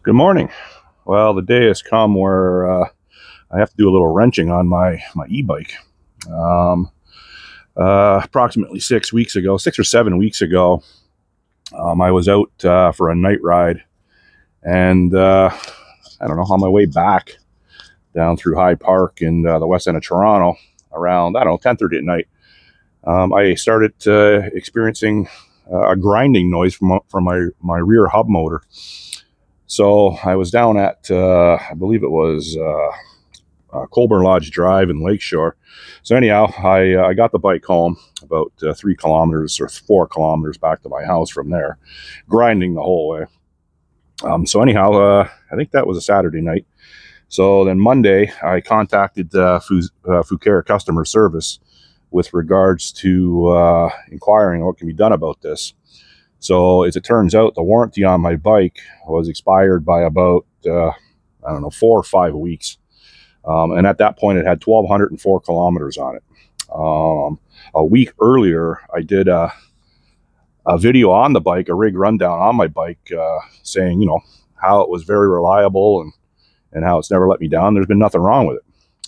Good morning. Well, the day has come where I have to do a little wrenching on my e-bike. Approximately 6 or 7 weeks ago, I was out for a night ride, and I don't know, on my way back down through Hyde Park in the west end of Toronto, around 10:30 at night, I started experiencing a grinding noise from my rear hub motor. So I was down at, I believe it was Colburn Lodge Drive in Lakeshore. So anyhow, I got the bike home about 3 kilometers or 4 kilometers back to my house from there, grinding the whole way. So anyhow, I think that was a Saturday night. So then Monday, I contacted Fucare customer service with regards to inquiring what can be done about this. So as it turns out, the warranty on my bike was expired by about, 4 or 5 weeks. And at that point, it had 1,204 kilometers on it. A week earlier, I did a video on the bike, a rig rundown on my bike, saying, how it was very reliable and how it's never let me down. There's been nothing wrong with it.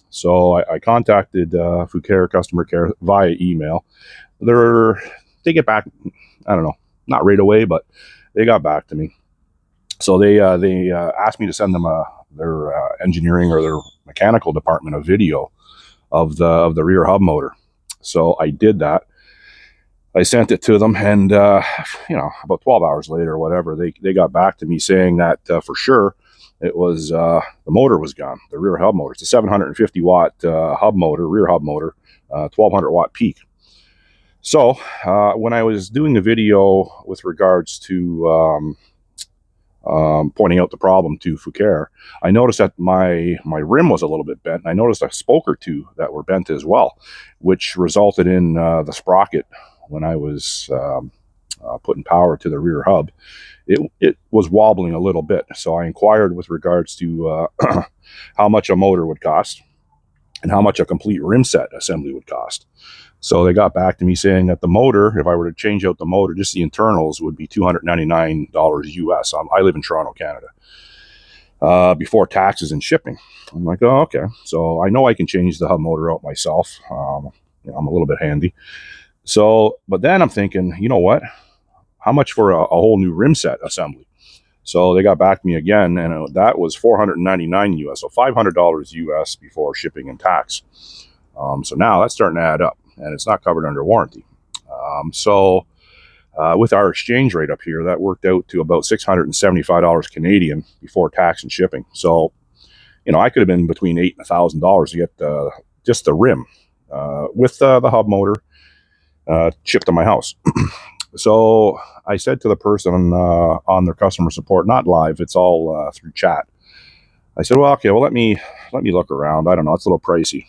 So I contacted Fucare customer care via email. They get back, I don't know, not right away, but they got back to me. So they asked me to send them their engineering or their mechanical department a video of the rear hub motor. So I did that. I sent it to them, and about 12 hours later or whatever, they got back to me saying that for sure it was the motor was gone. The rear hub motor. It's a 750 watt hub motor, rear hub motor, 1200 watt peak. So when I was doing the video with regards to pointing out the problem to Fucare, I noticed that my rim was a little bit bent. And I noticed a spoke or two that were bent as well, which resulted in the sprocket when I was putting power to the rear hub. It was wobbling a little bit. So I inquired with regards to how much a motor would cost and how much a complete rim set assembly would cost. So they got back to me saying that the motor, if I were to change out the motor, just the internals, would be $299 US. I live in Toronto, Canada, before taxes and shipping. I'm like, oh, okay. So I know I can change the hub motor out myself. I'm a little bit handy. So, but then I'm thinking, you know what? How much for a whole new rim set assembly? So they got back to me again, and that was $499 US, so $500 US before shipping and tax. So now that's starting to add up, and it's not covered under warranty. With our exchange rate up here, that worked out to about $675 Canadian before tax and shipping. So, I could have been between $800 and $1,000 to get just the rim with the hub motor shipped to my house. So I said to the person on their customer support, not live, it's all through chat. I said, well, okay, well, let me look around. I don't know, it's a little pricey.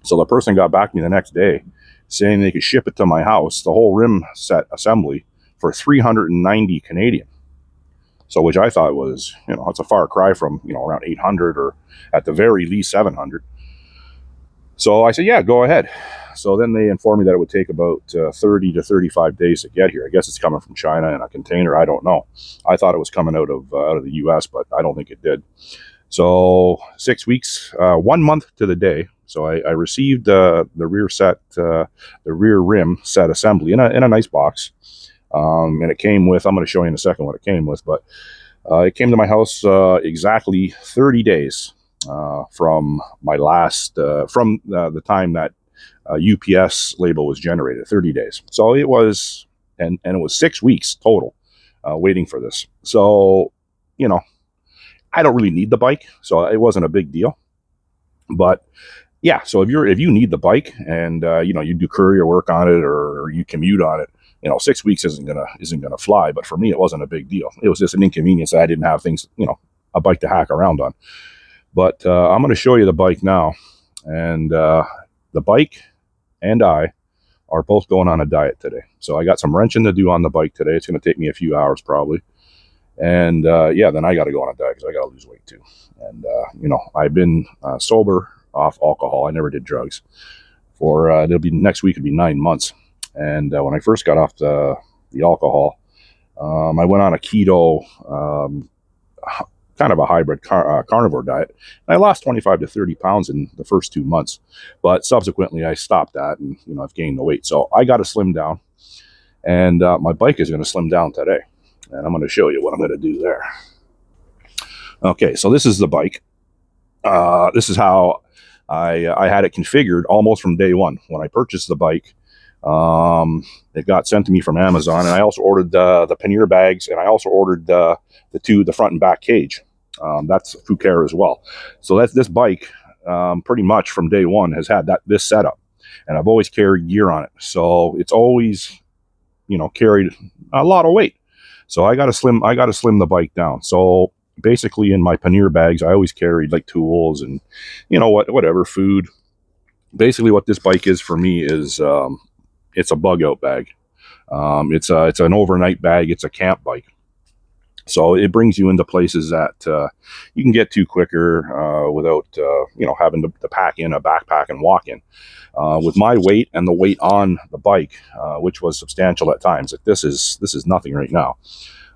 So the person got back to me the next day saying they could ship it to my house, the whole rim set assembly, for 390 Canadian. So which I thought was, it's a far cry from, around 800 or at the very least 700. So I said, yeah, go ahead. So then they informed me that it would take about 30 to 35 days to get here. I guess it's coming from China in a container. I don't know. I thought it was coming out of the U.S., but I don't think it did. So 6 weeks, 1 month to the day. So I received the rear set, the rear rim set assembly in a nice box. And it came with, I'm going to show you in a second what it came with, but it came to my house exactly 30 days from my last, from the time that UPS label was generated, 30 days. So it was, and it was 6 weeks total waiting for this. So, I don't really need the bike, so it wasn't a big deal. But yeah, so if you need the bike and you do courier work on it or you commute on it, 6 weeks isn't gonna fly. But for me, it wasn't a big deal. It was just an inconvenience that I didn't have things, a bike to hack around on. But I'm going to show you the bike now, and the bike and I are both going on a diet today. So I got some wrenching to do on the bike today. It's going to take me a few hours probably. And then I got to go on a diet because I got to lose weight too. And I've been sober off alcohol. I never did drugs for next week. It'll be 9 months. And when I first got off the alcohol, I went on a keto kind of a hybrid carnivore diet. And I lost 25 to 30 pounds in the first 2 months, but subsequently I stopped that, and I've gained the weight. So I got to slim down, and my bike is going to slim down today, and I'm going to show you what I'm going to do there. Okay, so this is the bike. This is how I had it configured almost from day one. When I purchased the bike, it got sent to me from Amazon, and I also ordered the pannier bags, and I also ordered the front and back cage. That's Fucare as well. So that's this bike, pretty much from day one, has had this setup, and I've always carried gear on it. So it's always, carried a lot of weight. So I got to slim the bike down. So basically, in my pannier bags, I always carried like tools and whatever, food. Basically, what this bike is for me is it's a bug out bag. It's an overnight bag. It's a camp bike. So it brings you into places that you can get to quicker without having to pack in a backpack and walk in. With my weight and the weight on the bike, which was substantial at times, like this is nothing right now.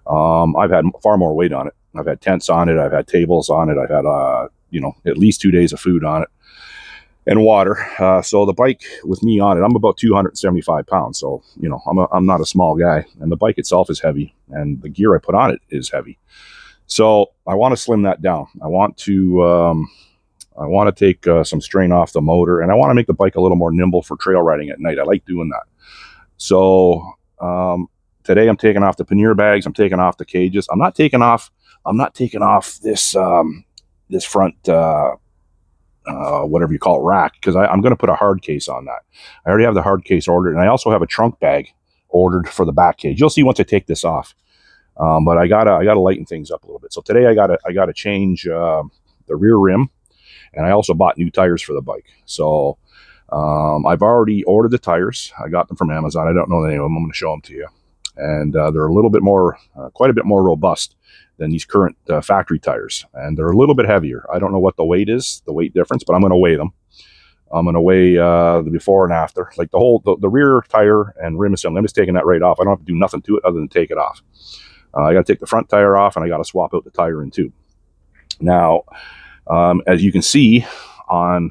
I've had far more weight on it. I've had tents on it. I've had tables on it. I've had at least 2 days of food on it and water. So the bike with me on it, I'm about 275 pounds. So, I'm not a small guy, and the bike itself is heavy, and the gear I put on it is heavy. So I want to slim that down. I want to take some strain off the motor, and I want to make the bike a little more nimble for trail riding at night. I like doing that. So, today I'm taking off the pannier bags. I'm taking off the cages. I'm not taking off this, this front, whatever you call it, rack, because I'm going to put a hard case on that. I already have the hard case ordered, and I also have a trunk bag ordered for the back cage. You'll see once I take this off. But I gotta lighten things up a little bit. So today I gotta change the rear rim, and I also bought new tires for the bike. So I've already ordered the tires. I got them from Amazon. I don't know the name of them. I'm going to show them to you, and they're a little bit more, quite a bit more robust than these current factory tires, and they're a little bit heavier. I don't know what the weight is, the weight difference, but I'm going to weigh them. I'm going to weigh the before and after, like the rear tire and rim assembly. I'm just taking that right off. I don't have to do nothing to it other than take it off. I got to take the front tire off, and I got to swap out the tire in two. Now, as you can see on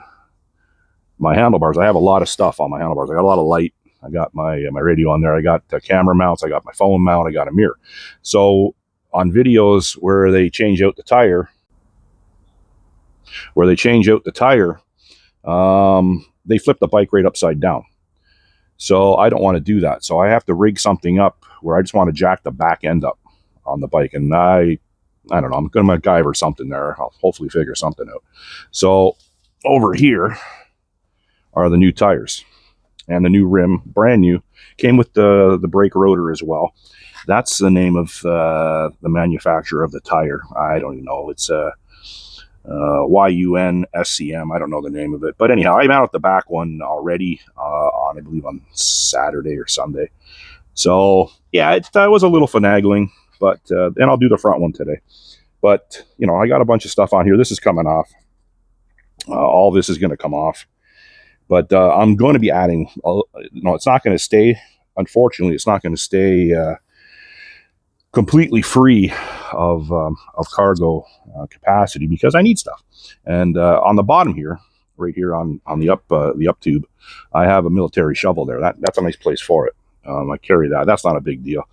my handlebars, I have a lot of stuff on my handlebars. I got a lot of light. I got my radio on there. I got camera mounts. I got my phone mount. I got a mirror. So on videos where they change out the tire, they flip the bike right upside down. So I don't want to do that. So I have to rig something up where I just want to jack the back end up on the bike. And I don't know, I'm going to MacGyver something there. I'll hopefully figure something out. So over here are the new tires and the new rim, brand new. Came with the brake rotor as well. That's the name of the manufacturer of the tire. I don't even know. It's YUNSCM. I don't know the name of it. But anyhow, I mounted the back one already I believe on Saturday or Sunday. So yeah, it was a little finagling, but and I'll do the front one today. But I got a bunch of stuff on here. This is coming off. All this is going to come off. But I'm going to be adding. It's not going to stay. Unfortunately, it's not going to stay completely free of cargo capacity, because I need stuff. And on the bottom here, right here on the up tube, I have a military shovel there. That's a nice place for it. I carry that. That's not a big deal,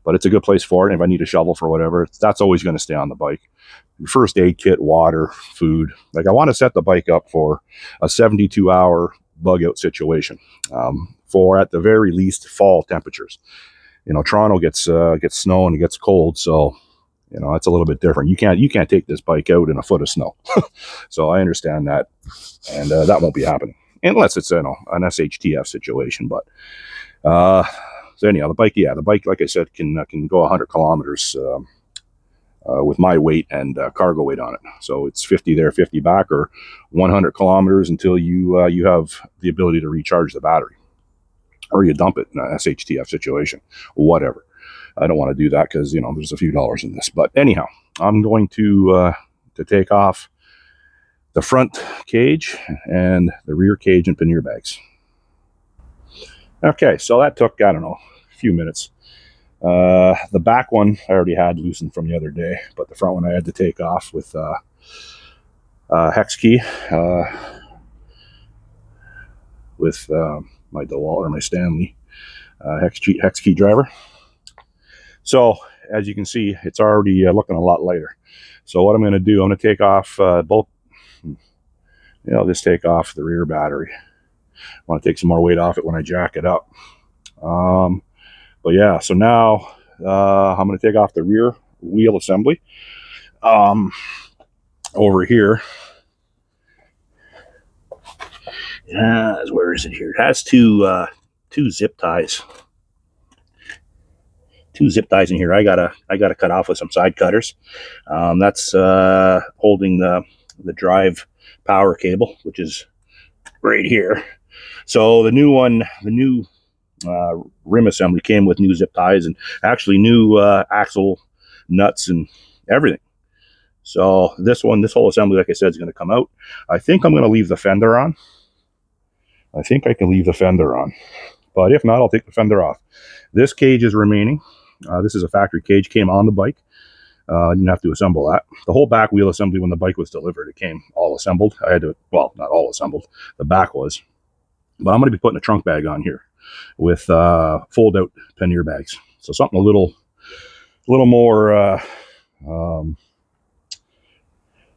but it's a good place for it. And if I need a shovel for whatever, that's always going to stay on the bike. First aid kit, water, food. Like, I want to set the bike up for a 72-hour bug out situation, for at the very least fall temperatures. Toronto gets snow and it gets cold, so it's a little bit different. You can't take this bike out in a foot of snow. So I understand that, and that won't be happening unless it's an SHTF situation. But so anyhow, the bike, like I said, can go 100 kilometers with my weight and cargo weight on it. So it's 50 there, 50 back, or 100 kilometers until you have the ability to recharge the battery, or you dump it in a SHTF situation, whatever. I don't want to do that because, there's a few dollars in this. But anyhow, I'm going to take off the front cage and the rear cage and pannier bags. Okay, so that took, I don't know, a few minutes. The back one I already had loosened from the other day, but the front one I had to take off with hex key, with my DeWalt or my Stanley hex key driver. So as you can see, it's already looking a lot lighter. So what I'm going to do, I'm going to take off both. I'll just take off the rear battery. I want to take some more weight off it when I jack it up. But yeah, so now I'm going to take off the rear wheel assembly. Over here, where is it here? It has two zip ties. Two zip ties in here. I gotta cut off with some side cutters. That's holding the drive power cable, which is right here. So the new rim assembly came with new zip ties and actually new axle nuts and everything. So this whole assembly, like I said, is going to come out. I think I'm going to leave the fender on. I think I can leave the fender on, but if not, I'll take the fender off. This cage is remaining. This is a factory cage, came on the bike. Didn't have to assemble that. The whole back wheel assembly, when the bike was delivered, it came all assembled. I had to, well, not all assembled. The back was. But I'm going to be putting a trunk bag on here with fold-out pannier bags. So something a little more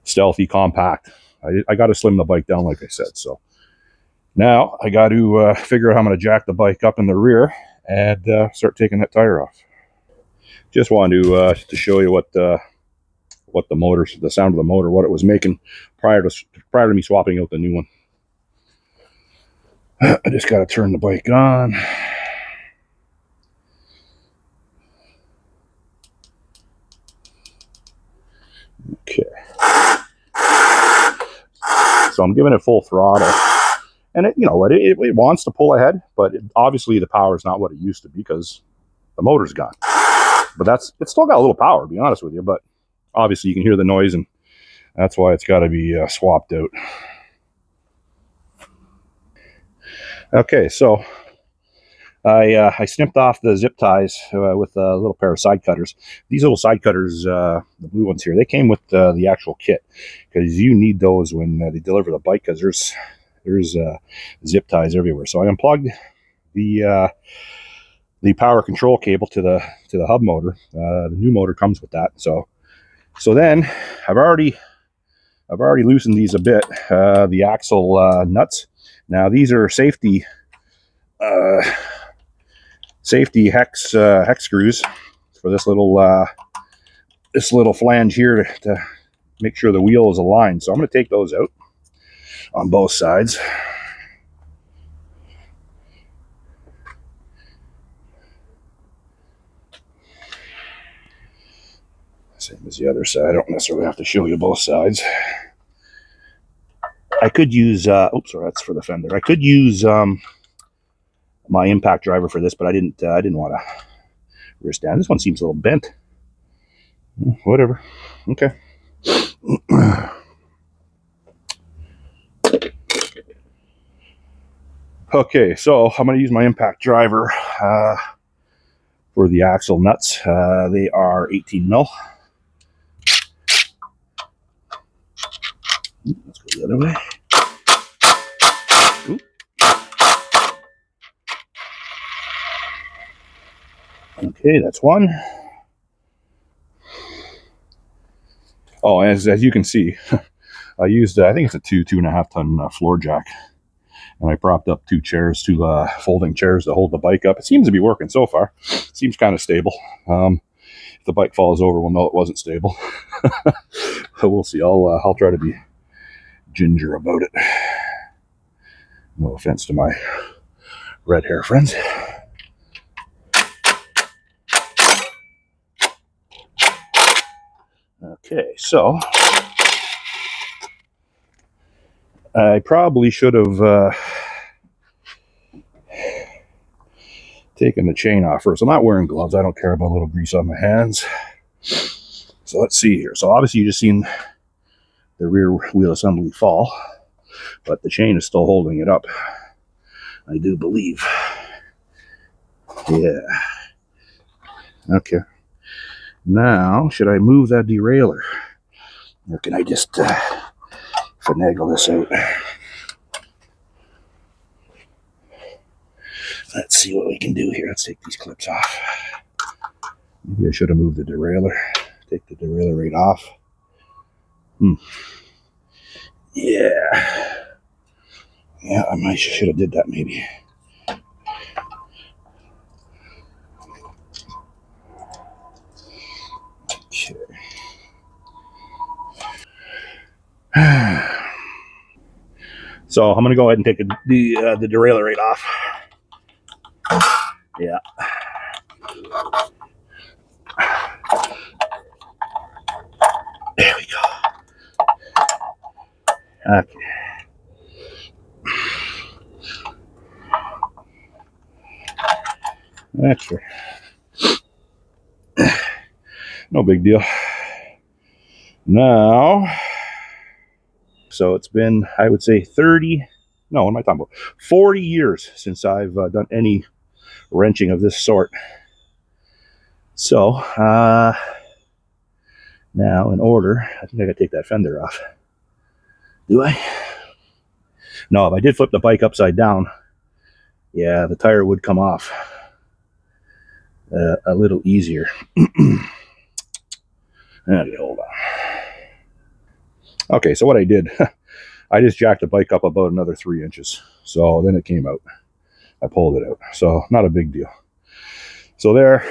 stealthy, compact. I got to slim the bike down, like I said. So now I got to figure out how I'm going to jack the bike up in the rear and start taking that tire off. Just wanted to show you what the motor, the sound of the motor, what it was making prior to me swapping out the new one. I just got to turn the bike on. Okay. So I'm giving it full throttle. And it wants to pull ahead, but obviously the power is not what it used to be because the motor's gone. But it's still got a little power, to be honest with you. But obviously you can hear the noise, and that's why it's got to be swapped out. Okay, so I snipped off the zip ties with a little pair of side cutters. These little side cutters, the blue ones here, they came with the actual kit because you need those when they deliver the bike because there's zip ties everywhere. So I unplugged the power control cable to the hub motor. The new motor comes with that. So then I've already loosened these a bit. The axle nuts. Now these are safety hex screws for this little flange here to make sure the wheel is aligned. So I'm going to take those out on both sides. Same as the other side. I don't necessarily have to show you both sides. I could use, oops, sorry, that's for the fender. I could use my impact driver for this, but I didn't want to wrist down. This one seems a little bent. Whatever. Okay. Okay, so I'm going to use my impact driver for the axle nuts. They are 18 mil. Let's go the other way. Oop. Okay, that's one. Oh, as you can see, I used, I think it's a 2.5 ton floor jack. And I propped up two folding chairs to hold the bike up. It seems to be working so far. It seems kind of stable. If the bike falls over, we'll know it wasn't stable. But we'll see. I'll try to be ginger about it. No offense to my red hair friends. Okay, so I probably should have taken the chain off first. I'm not wearing gloves. I don't care about a little grease on my hands. So let's see here. So obviously you just seen the rear wheel assembly fall, but the chain is still holding it up, I do believe. Yeah. Okay. Now, should I move that derailleur? Or can I just finagle this out? Let's see what we can do here. Let's take these clips off. Maybe I should have moved the derailleur. Take the derailleur right off. Yeah. Yeah, I might should have did that maybe. Okay. So I'm gonna go ahead and take the derailleur right off. Yeah. There we go. Okay. That's right. No big deal. Now, so it's been, I would say 30, no, what am I talking about? 40 years since I've done any wrenching of this sort. So, now in order, I think I gotta take that fender off. Do I? No, if I did flip the bike upside down, yeah, the tire would come off a little easier. Okay, hold on. Okay, so what I did, I just jacked the bike up about another 3 inches. So then it came out. I pulled it out. So not a big deal. So there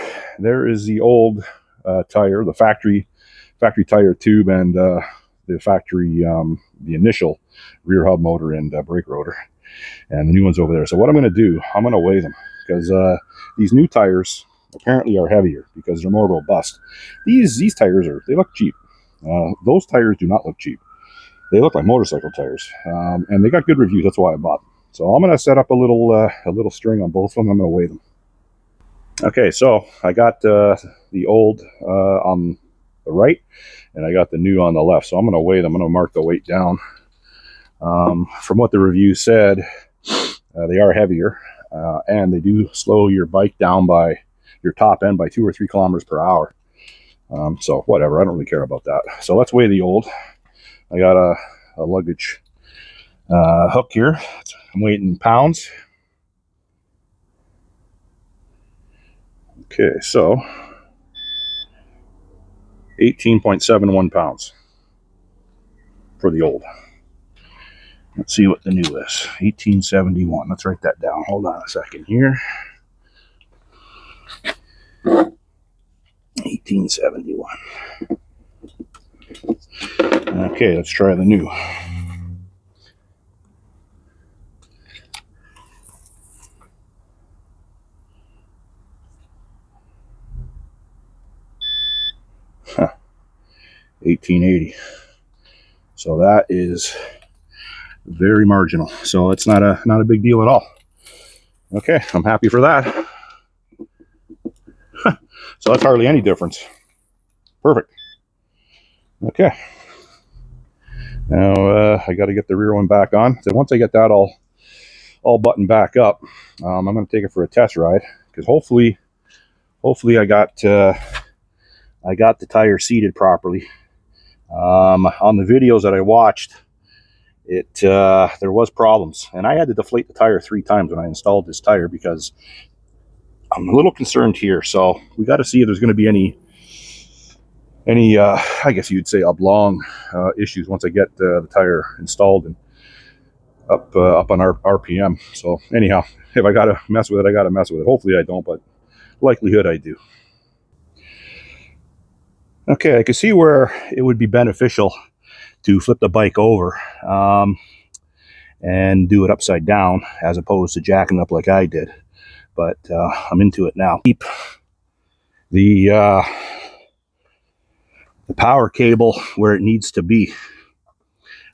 is the old tire, the factory tire tube, and the factory, the initial rear hub motor and brake rotor, and the new one's over there. So what I'm going to do, I'm going to weigh them, because these new tires apparently are heavier because they're more robust. These tires they look cheap. Those tires do not look cheap. They look like motorcycle tires, and they got good reviews. That's why I bought them. So I'm going to set up a little string on both of them. I'm going to weigh them. Okay, so I got the old on the right, and I got the new on the left. So I'm going to weigh them. I'm going to mark the weight down. From what the review said, they are heavier, and they do slow your bike down by your top end by 2 or 3 kilometers per hour. So whatever, I don't really care about that. So let's weigh the old. I got a luggage hook here. I'm weighing in pounds. Okay, so 18.71 pounds for the old. Let's see what the new is. 1871. Let's write that down. Hold on a second here. 1871. Okay, let's try the new. Huh. 1880. So that is very marginal. So it's not a big deal at all. Okay, I'm happy for that. So that's hardly any difference. Perfect. Okay. Now I got to get the rear one back on. So once I get that all buttoned back up, I'm going to take it for a test ride, because hopefully I got the tire seated properly. On the videos that I watched, there was problems, and I had to deflate the tire 3 times when I installed this tire, because I'm a little concerned here. So we got to see if there's going to be any I guess you'd say oblong issues once I get the tire installed and up on our RPM. So anyhow, if I got to mess with it, I got to mess with it. Hopefully I don't, but likelihood I do. Okay, I can see where it would be beneficial to flip the bike over and do it upside down, as opposed to jacking up like I did. But I'm into it now. Keep the power cable where it needs to be.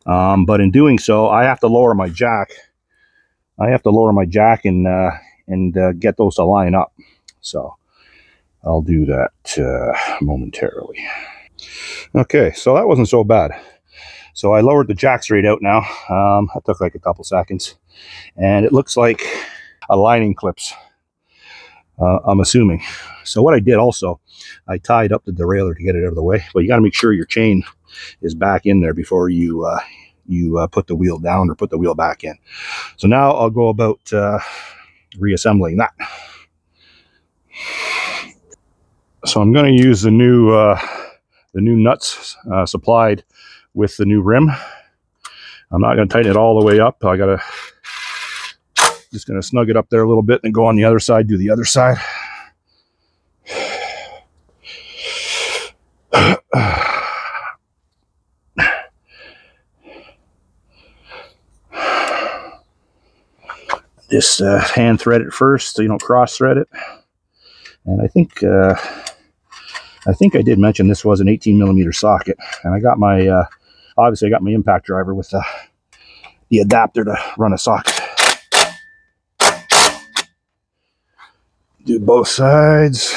But in doing so, I have to lower my jack. And get those to line up. So I'll do that momentarily. Okay, so that wasn't so bad. So I lowered the jack straight out now. That took like a couple seconds, and it looks like aligning clips I'm assuming. So what I did also, I tied up the derailleur to get it out of the way, but you got to make sure your chain is back in there before you put the wheel down or put the wheel back in. So now I'll go about reassembling that. So I'm going to use the new nuts supplied with the new rim. I'm not going to tighten it all the way up. Just going to snug it up there a little bit and go on the other side, do the other side. Just hand thread it first so you don't cross thread it. And I think I did mention this was an 18mm socket, and I got my obviously I got my impact driver with the adapter to run a socket. Do both sides.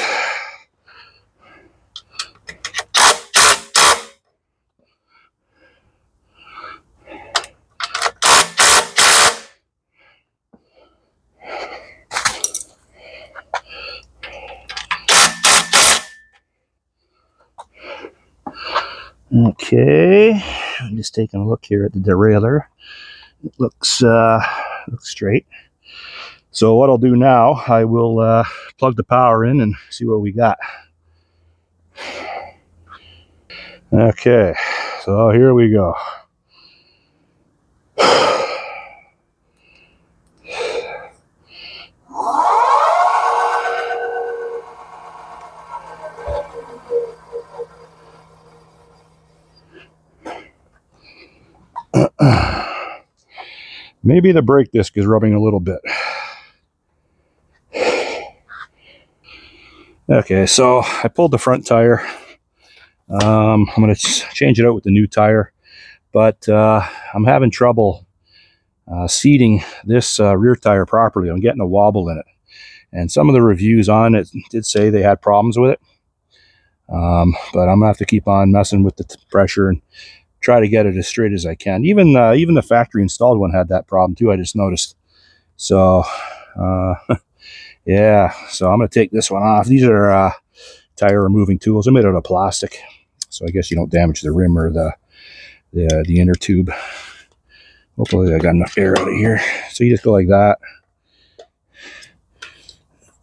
Okay, I'm just taking a look here at the derailleur. It looks straight. So what I'll do now, I will plug the power in and see what we got. Okay, so here we go. Maybe the brake disc is rubbing a little bit. Okay, so I pulled the front tire. I'm going to change it out with the new tire, but I'm having trouble seating this rear tire properly. I'm getting a wobble in it, and some of the reviews on it did say they had problems with it, but I'm gonna have to keep on messing with the pressure and try to get it as straight as I can. Even the factory installed one had that problem too, I just noticed. So yeah, so I'm gonna take this one off. These are tire removing tools. I'm made out of plastic, so I guess you don't damage the rim or the inner tube. Hopefully I got enough air out of here. So you just go like that.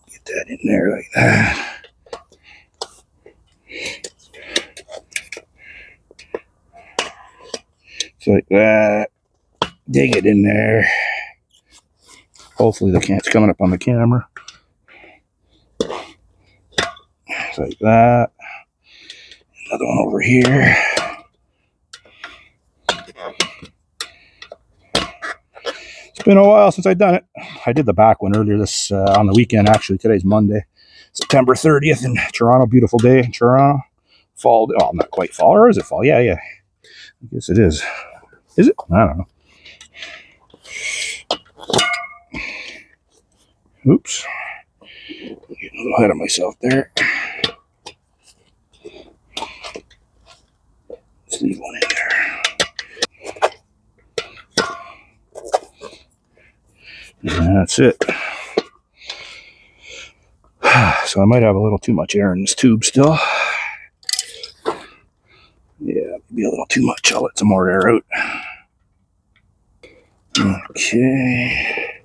Get that in there like that. So like that. Dig it in there. Hopefully it's coming up on the camera. Just like that. Another one over here. It's been a while since I've done it. I did the back one earlier this on the weekend. Actually, today's Monday, September 30th in Toronto. Beautiful day in Toronto. Fall. Oh, not quite fall. Or is it fall? Yeah. I guess it is. Is it? I don't know. Oops. Getting a little ahead of myself there. Let's leave one in there. And that's it. So I might have a little too much air in this tube still. Yeah, maybe a little too much. I'll let some more air out. Okay.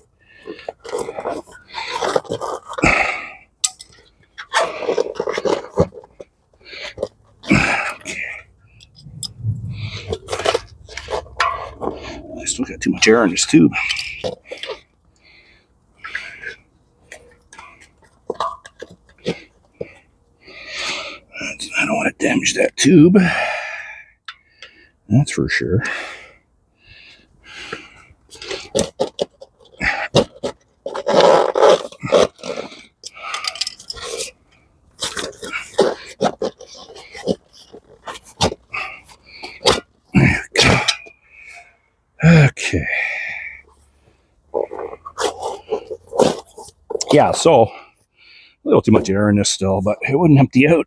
I still got too much air in this tube. I don't want to damage that tube. That's for sure. Okay. Yeah, so a little too much air in this still, but it wouldn't empty out.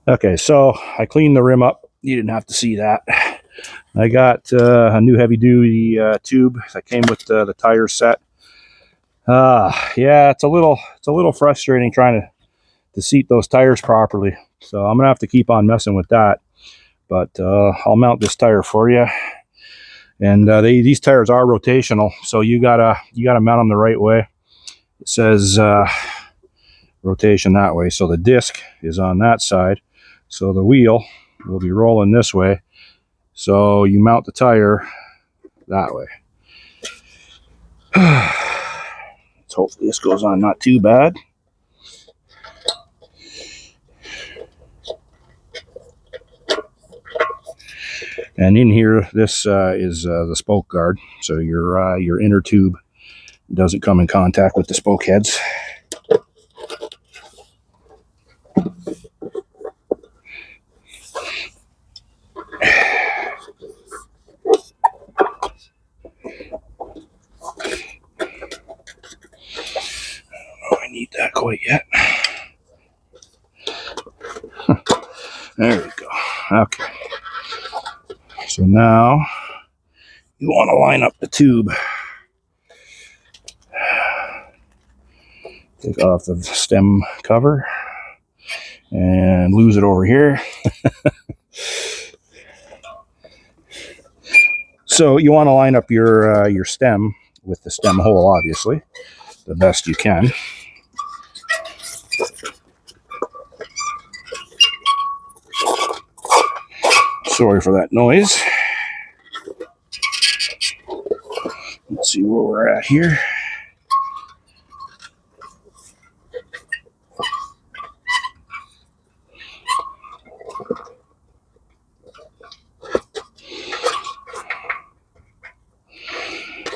Okay, so I cleaned the rim up. You didn't have to see that. I got a new heavy-duty tube that came with the tire set. Yeah, it's a little frustrating trying to seat those tires properly. So I'm gonna have to keep on messing with that. But I'll mount this tire for you. And these tires are rotational, so you gotta mount them the right way. It says rotation that way, so the disc is on that side, so the wheel will be rolling this way. So you mount the tire that way. Let's hope this goes on not too bad. And in here, this is the spoke guard, so your inner tube doesn't come in contact with the spoke heads. Oh, I need that quite yet. There we go. Okay. So now you want to line up the tube. Take off the stem cover and lose it over here. So you want to line up your stem with the stem hole, obviously, the best you can. Sorry for that noise. Let's see where we're at here.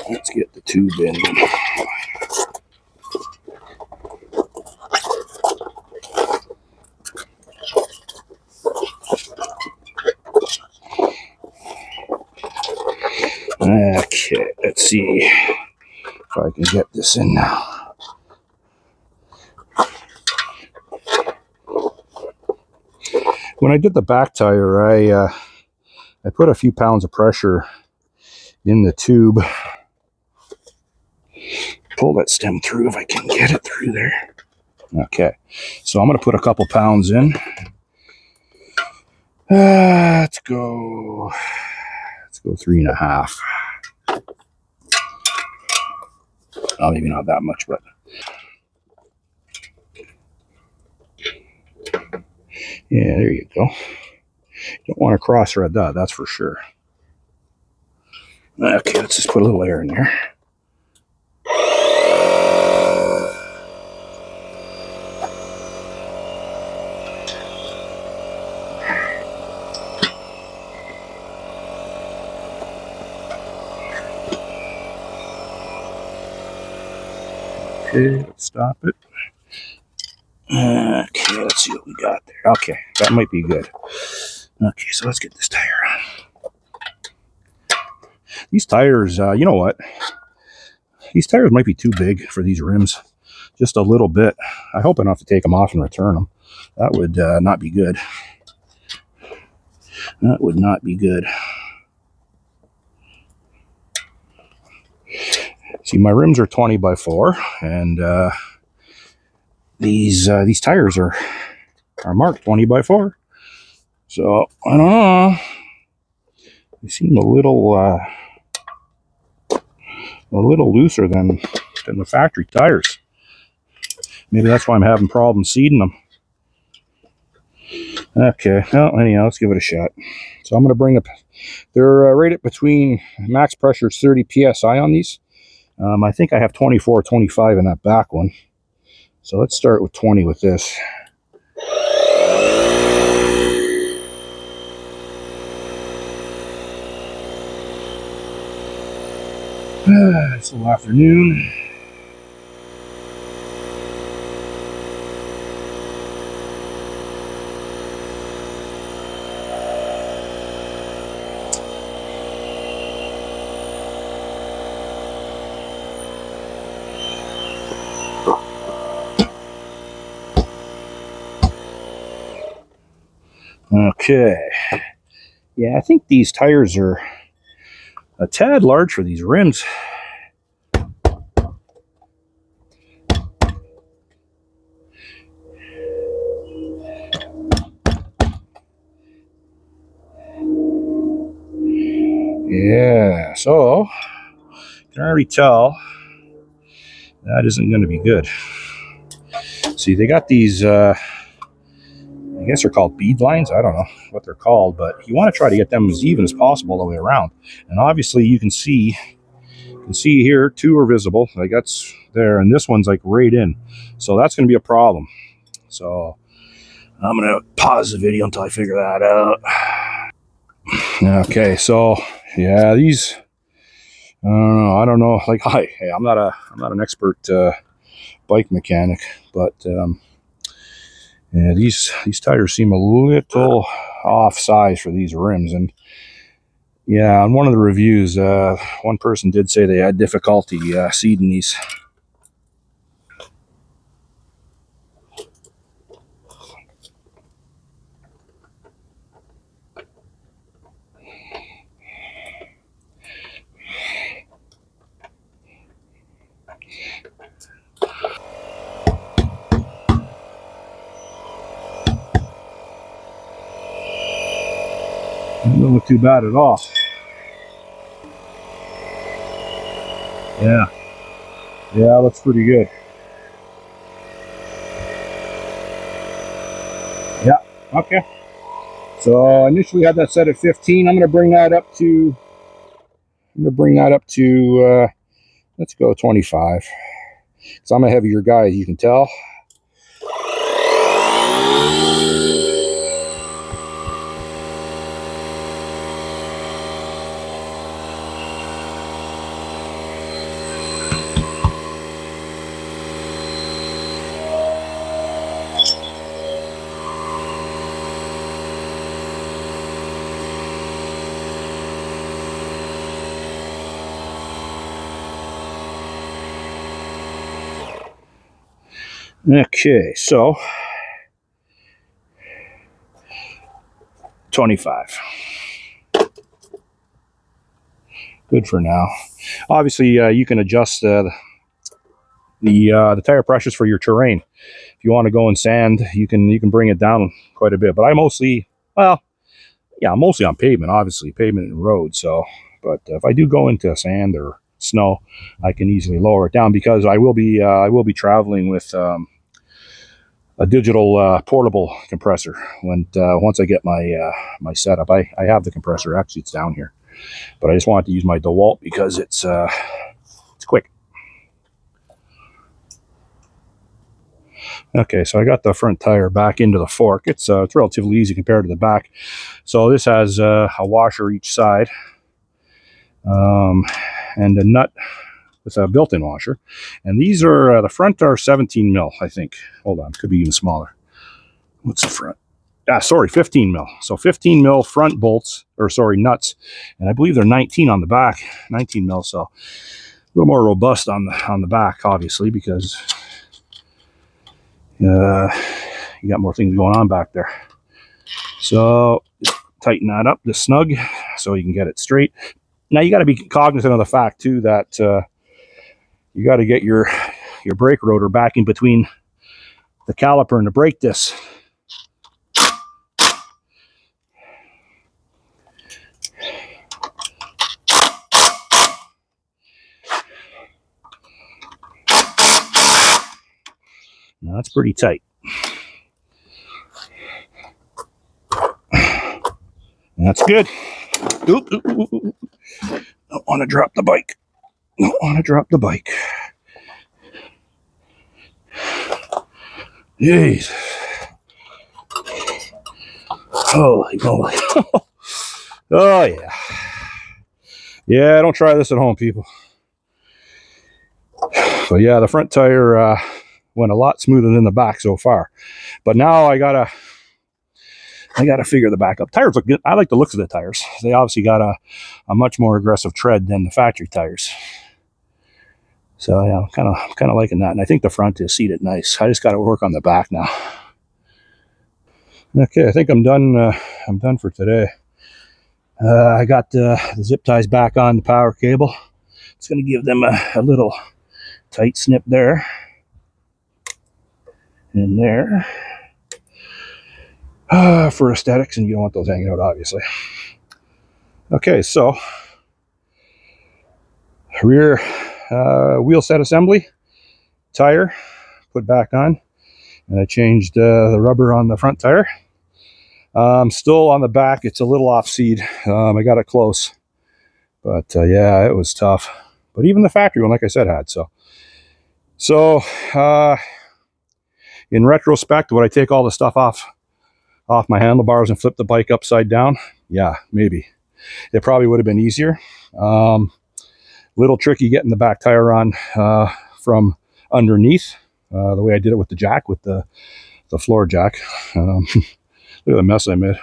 Let's get the tube in. Okay, let's see if I can get this in now. When I did the back tire, I put a few pounds of pressure in the tube. Pull that stem through if I can get it through there. Okay, so I'm going to put a couple pounds in. Let's go 3.5. Oh, maybe not that much, but yeah, there you go. Don't want to cross thread that, that's for sure. Okay, let's just put a little air in there. Okay, let's stop it. Okay, let's see what we got there. Okay, that might be good. Okay, so let's get this tire on. These tires, you know what? These tires might be too big for these rims. Just a little bit. I hope I don't have to take them off and return them. That would not be good. That would not be good. See, my rims are 20x4, and these tires are marked 20x4. So I don't know. They seem a little looser than the factory tires. Maybe that's why I'm having problems seating them. Okay, well, anyhow, let's give it a shot. So I'm going to bring up. They're rated between max pressure is 30 psi on these. I think I have 24, 25 in that back one. So let's start with 20 with this. It's a little afternoon. Okay. Yeah, I think these tires are a tad large for these rims. Yeah, so you can already tell that isn't going to be good. See, they got these, I guess they're called bead lines. I don't know what they're called, but you want to try to get them as even as possible all the way around. And obviously you can see here, two are visible. Like that's there, and this one's like right in. So that's going to be a problem. So I'm going to pause the video until I figure that out. Okay, so yeah, these, I don't know. Like, hey, I'm not an expert bike mechanic, but yeah, these tires seem a little off size for these rims. And yeah, on one of the reviews, one person did say they had difficulty seating these. Doesn't look too bad at all. Yeah, looks pretty good. Yeah, okay. So I initially had that set at 15. I'm going to bring that up to. Let's go 25. So I'm a heavier guy, as you can tell. Okay, so 25. Good for now. Obviously, you can adjust the tire pressures for your terrain. If you want to go in sand, you can bring it down quite a bit. But I'm mostly on pavement, obviously, pavement and road. So, but if I do go into sand or snow, I can easily lower it down because I will be traveling with a digital portable compressor once I get my setup. I have the compressor. Actually, it's down here, but I just wanted to use my DeWalt because it's quick. Okay, so I got the front tire back into the fork. It's relatively easy compared to the back. So this has a washer each side, and a nut with a built-in washer. And these are the front are 17 mil, I think. Hold on, could be even smaller. What's the front? 15 mil. So 15 mil front bolts, nuts, and I believe they're 19 on the back, 19 mil. So a little more robust on the back, obviously, because you got more things going on back there. So tighten that up to snug so you can get it straight. Now you got to be cognizant of the fact too that you got to get your brake rotor back in between the caliper and the brake disc. Now that's pretty tight. That's good. Oop. Don't want to drop the bike. Jeez. Holy moly. Oh, yeah. Yeah, don't try this at home, people. But yeah, the front tire went a lot smoother than the back so far. But now I gotta figure the back up. Tires look good. I like the looks of the tires. They obviously got a much more aggressive tread than the factory tires. So yeah, I'm kind of liking that. And I think the front is seated nice. I just got to work on the back now. Okay, I think I'm done. I'm done for today. I got the zip ties back on the power cable. It's going to give them a little tight snip there and there for aesthetics, and you don't want those hanging out, obviously. Okay, so Rear wheel set assembly, tire put back on, and I changed the rubber on the front tire. Still on the back, it's a little off seat. I got it close, but yeah, it was tough. But even the factory one, like I said, had so in retrospect, would I take all the stuff off my handlebars and flip the bike upside down? Yeah, maybe. It probably would have been easier. Little tricky getting the back tire on from underneath, the way I did it with the jack, with the floor jack. Look at the mess I made.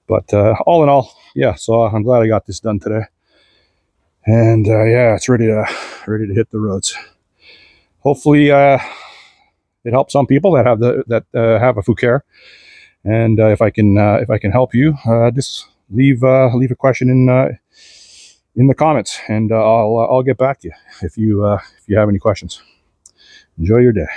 But all in all, yeah, so I'm glad I got this done today. And yeah, it's ready to hit the roads. Hopefully it helps some people that have have a Fucare. And if I can help you, just leave a question in the comments, and I'll get back to you if you have any questions. Enjoy your day.